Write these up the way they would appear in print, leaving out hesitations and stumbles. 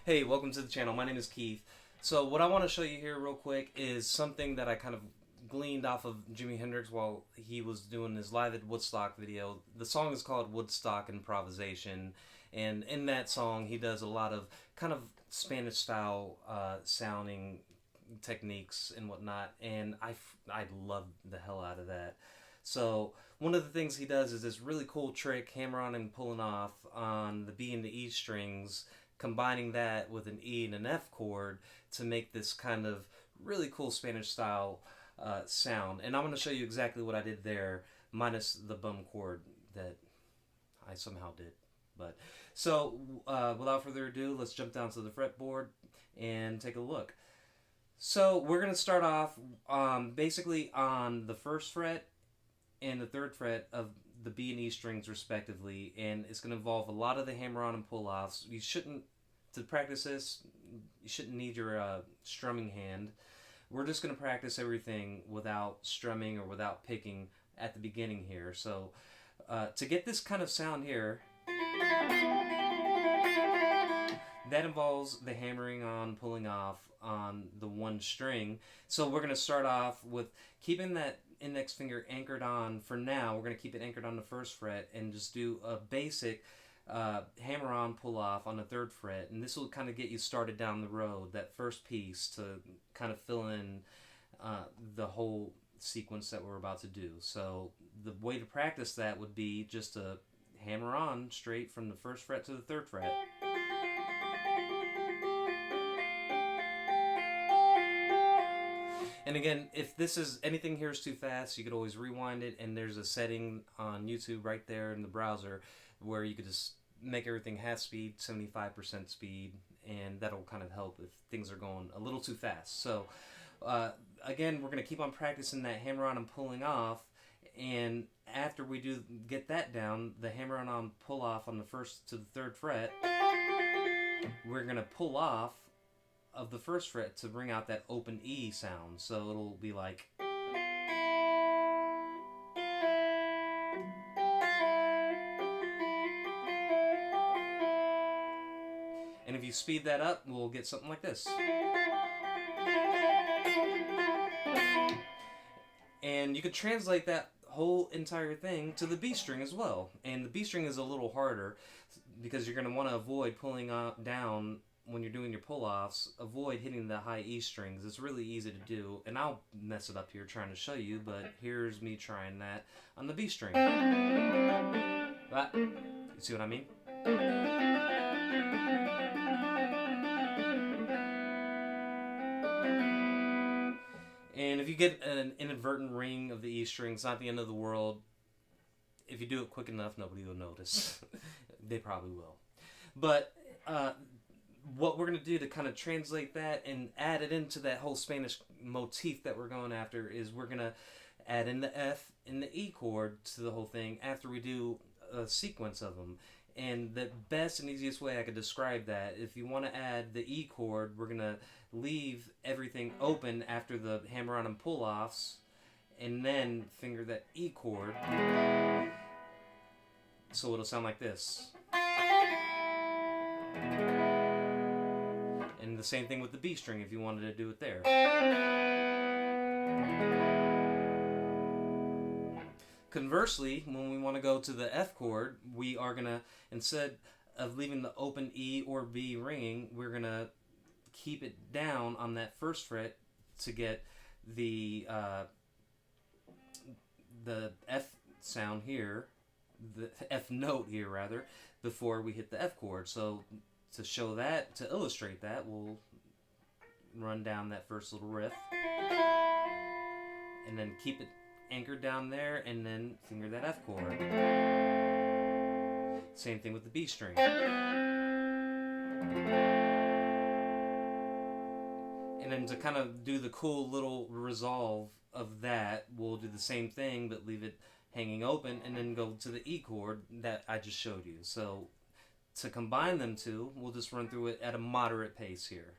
Hey, welcome to the channel. My name is Keith. So what I want to show you here real quick is something that I kind of gleaned off of Jimi Hendrix while he was doing his live at Woodstock video. The song is called Woodstock Improvisation, and in that song he does a lot of kind of Spanish style sounding techniques and whatnot, and I love the hell out of that. So one of the things he does is this really cool trick, hammer on and pulling off on the B and the E strings, combining that with an E and an F chord to make this kind of really cool Spanish style sound. And I'm going to show you exactly what I did there, minus the bum chord that I somehow did. But so without further ado, let's jump down to the fretboard and take a look. So we're going to start off basically on the first fret and the third fret of the B and E strings respectively, and it's going to involve a lot of the hammer on and pull offs. You shouldn't, to practice this, you shouldn't need your strumming hand. We're just going to practice everything without strumming or without picking at the beginning here. So to get this kind of sound here, that involves the hammering on, pulling off on the one string. So we're going to start off with keeping that index finger anchored on. For now, we're going to keep it anchored on the first fret and just do a basic hammer on, pull off on the third fret. And this will kind of get you started down the road, that first piece, to kind of fill in the whole sequence that we're about to do. So the way to practice that would be just to hammer on straight from the first fret to the third fret. And again, if this is anything here is too fast, you could always rewind it, and there's a setting on YouTube right there in the browser where you could just make everything half speed, 75% speed, and that'll kind of help if things are going a little too fast. So again, we're going to keep on practicing that hammer on and pulling off, and after we do get that down, the hammer on pull off on the first to the third fret, we're going to pull off of the first fret to bring out that open E sound. So it'll be like, and if you speed that up, we'll get something like this. And you could translate that whole entire thing to the B string as well. And the B string is a little harder because you're going to want to avoid pulling down when you're doing your pull-offs. Avoid hitting the high E strings. It's really easy to do, and I'll mess it up here trying to show you, but here's me trying that on the B string. But, you see what I mean? And if you get an inadvertent ring of the E string, it's not the end of the world. If you do it quick enough, nobody will notice. They probably will. But what we're going to do to kind of translate that and add it into that whole Spanish motif that we're going after is we're going to add in the F and the E chord to the whole thing after we do a sequence of them. And the best and easiest way I could describe that, if you want to add the E chord, we're going to leave everything open after the hammer on and pull offs, and then finger that E chord. So it'll sound like this. And the same thing with the B string if you wanted to do it there. Conversely, when we want to go to the F chord, we are going to, instead of leaving the open E or B ringing, we're going to keep it down on that first fret to get the F sound here, the F note here rather, before we hit the F chord. So to show that, to illustrate that, we'll run down that first little riff and then keep it anchored down there and then finger that F chord. Same thing with the B string. And then to kind of do the cool little resolve of that, we'll do the same thing but leave it hanging open and then go to the E chord that I just showed you. So to combine them two, we'll just run through it at a moderate pace here.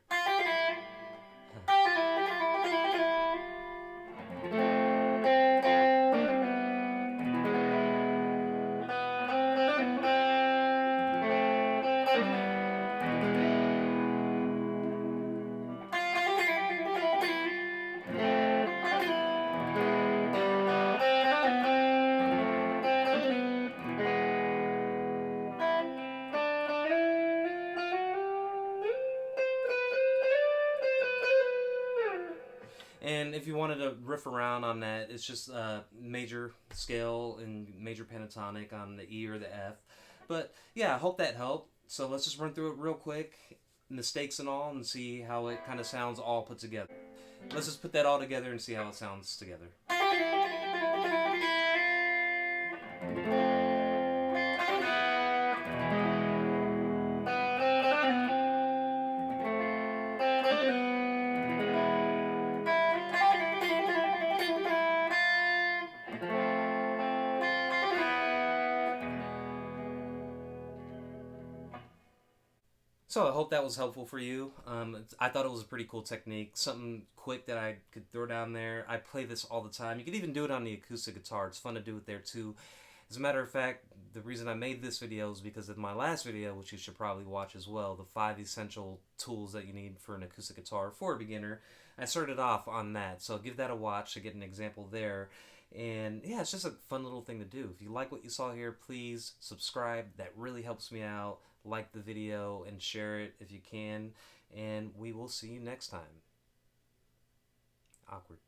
if you wanted to riff around on that, it's just major scale and major pentatonic on the E or the F. But yeah, I hope that helped. So let's just run through it real quick, mistakes and all, and see how it kind of sounds all put together. Let's just put that all together and see how it sounds together. So I hope that was helpful for you. I thought it was a pretty cool technique, something quick that I could throw down there. I play this all the time. You could even do it on the acoustic guitar. It's fun to do it there too. As a matter of fact, the reason I made this video is because of my last video, which you should probably watch as well, the 5 essential tools that you need for an acoustic guitar for a beginner. I started off on that, so give that a watch to get an example there. And yeah, it's just a fun little thing to do. If you like what you saw here, please subscribe. That really helps me out. Like the video and share it if you can. And we will see you next time. Awkward.